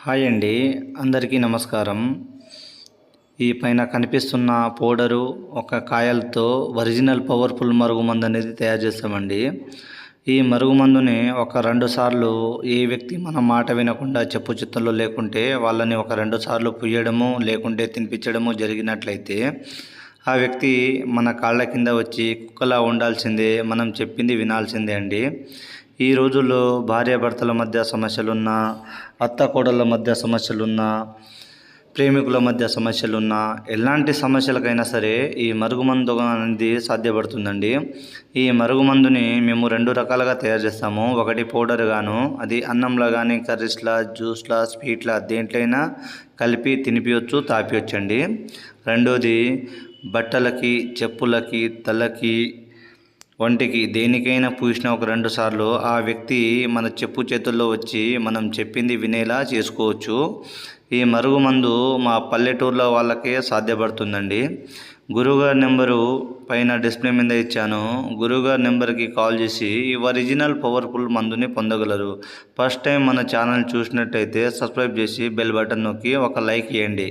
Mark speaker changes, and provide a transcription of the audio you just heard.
Speaker 1: Hi అండి, అందరికీ నమస్కారం. ఈ పైన కనిపిస్తున్న పౌడరు ఒక కాయలతో ఒరిజినల్ పవర్ఫుల్ మరుగుమందు అనేది తయారు చేస్తామండి. ఈ మరుగుమందుని ఒక 2 సార్లు ఏ వ్యక్తి మన మాట వినకుండా చెప్పు చిత్తంలో లేకుంటే వాళ్ళని ఒక 2 సార్లు పుయ్యడము లేకుంటే తినిపించడము జరిగినట్లయితే ఆ వ్యక్తి మన కాళ్ళ కింద వచ్చి కుక్కలా ఉండాల్సిందే, మనం చెప్పింది వినాల్సిందే అండి. ఈ రోజుల్లో భార్యాభర్తల మధ్య సమస్యలున్నా, అత్త కోడళ్ళ మధ్య సమస్యలున్నా, ప్రేమికుల మధ్య సమస్యలున్నా, ఎలాంటి సమస్యలకైనా సరే ఈ మరుగుమందు అనేది సాధ్యపడుతుందండి. ఈ మరుగుమందుని మేము 2 రకాలుగా తయారు చేస్తాము. ఒకటి పౌడర్ గాను, అది అన్నంలో కానీ, కర్రీస్లా, జ్యూస్లా, స్వీట్లా దేంట్లైనా కలిపి తినిపించవచ్చు, తాపించండి. రెండోది బట్టలకి, చెప్పులకి, తలకి, ఒంటికి దేనికైనా పూసిన ఒక 2 సార్లు ఆ వ్యక్తి మన చెప్పు చేతుల్లో వచ్చి మనం చెప్పింది వినేలా చేసుకోవచ్చు. ఈ మరుగుమందు మా పల్లెటూరులో వాళ్ళకే సాధ్యపడుతుందండి. గురువుగారి నెంబరు పైన డిస్ప్లే మీద ఇచ్చాను. గురువుగారి నెంబర్కి కాల్ చేసి ఈ ఒరిజినల్ పవర్ఫుల్ మందుని పొందగలరు. ఫస్ట్ టైం మన ఛానల్ చూసినట్టయితే సబ్స్క్రైబ్ చేసి బెల్ బటన్ నొక్కి ఒక లైక్ ఇవ్వండి.